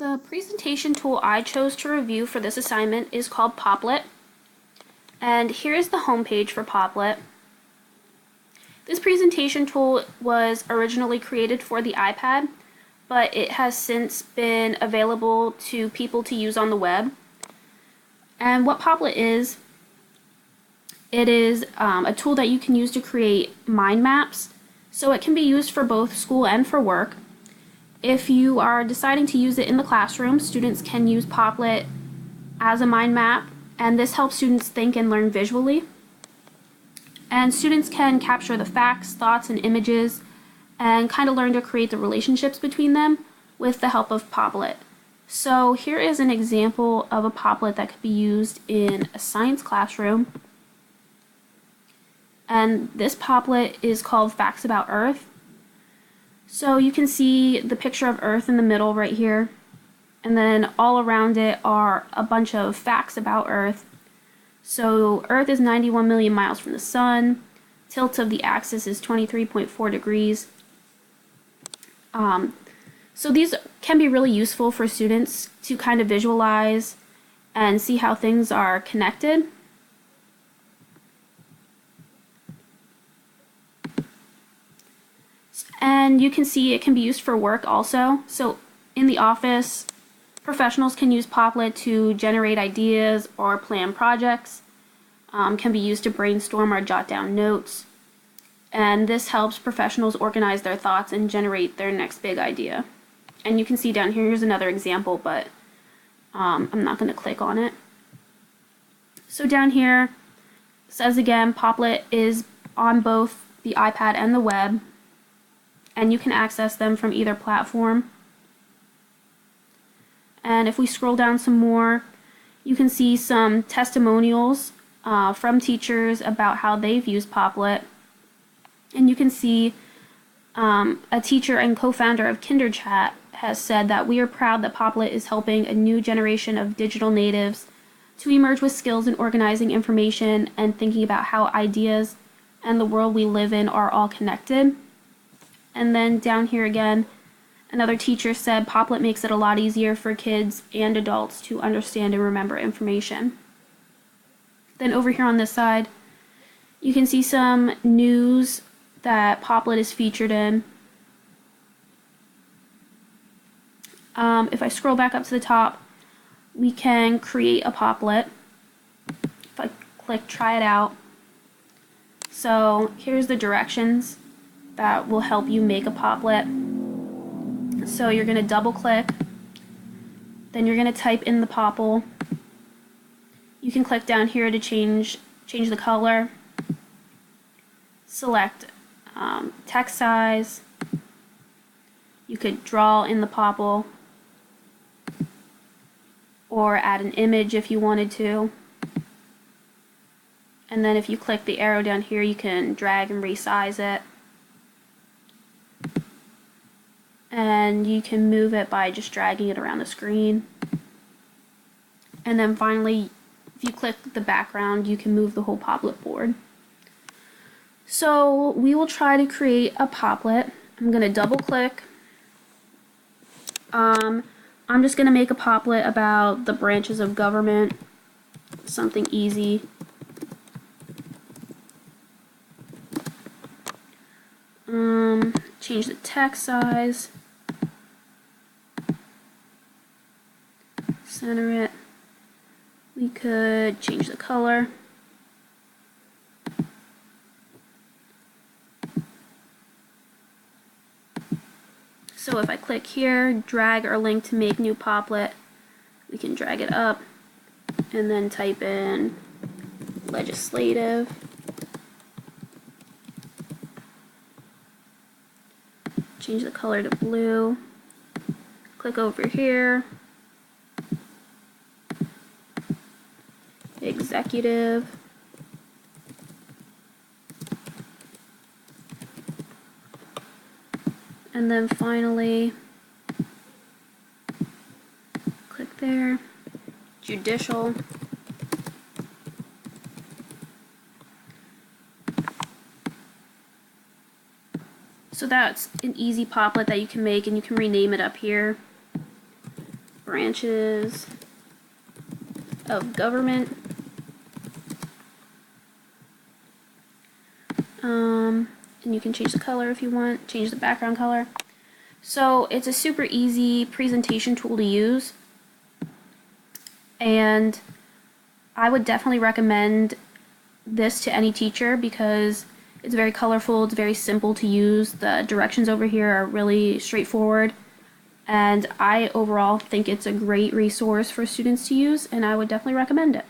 The presentation tool I chose to review for this assignment is called Popplet. And here is the home page for Popplet. This presentation tool was originally created for the iPad, but it has since been available to people to use on the web. And what Popplet is, it is a tool that you can use to create mind maps. So it can be used for both school and for work. If you are deciding to use it in the classroom, students can use Popplet as a mind map, and this helps students think and learn visually. And students can capture the facts, thoughts, and images and kind of learn to create the relationships between them with the help of Popplet. So here is an example of a Popplet that could be used in a science classroom. And this Popplet is called Facts About Earth. So you can see the picture of Earth in the middle right here, and then all around it are a bunch of facts about Earth. So Earth is 91 million miles from the sun, tilt of the axis is 23.4 degrees. So these can be really useful for students to kind of visualize and see how things are connected. And you can see it can be used for work also. So in the office, professionals can use Popplet to generate ideas or plan projects, can be used to brainstorm or jot down notes. And this helps professionals organize their thoughts and generate their next big idea. And you can see down here, here's another example, but I'm not going to click on it. So down here, it says again, Popplet is on both the iPad and the web, and you can access them from either platform. And if we scroll down some more, you can see some testimonials from teachers about how they've used Popplet. And you can see a teacher and co-founder of KinderChat has said that we are proud that Popplet is helping a new generation of digital natives to emerge with skills in organizing information and thinking about how ideas and the world we live in are all connected. And then down here again, another teacher said Popplet makes it a lot easier for kids and adults to understand and remember information. Then over here on this side, you can see some news that Popplet is featured in. If I scroll back up to the top, we can create a Popplet. If I click try it out. So here's the directions that will help you make a Popplet. So you're going to double click, then you're going to type in the Popple. You can click down here to change the color, select text size. You could draw in the Popple or add an image if you wanted to. And then if you click the arrow down here, you can drag and resize it. And you can move it by just dragging it around the screen. And then finally, if you click the background, you can move the whole Popplet board. So we will try to create a Popplet. I'm going to double click. I'm just going to make a Popplet about the branches of government, something easy. Change the text size. Center it. We could change the color. So if I click here, drag or link to make new Popplet, we can drag it up and then type in legislative. Change the color to blue. Click over here. Executive. And then finally, click there, judicial. So that's an easy Popplet that you can make, and you can rename it up here. branches of government. And you can change the color if you want, change the background color. So it's a super easy presentation tool to use, and I would definitely recommend this to any teacher because it's very colorful, it's very simple to use. The directions over here are really straightforward, and I overall think it's a great resource for students to use, and I would definitely recommend it.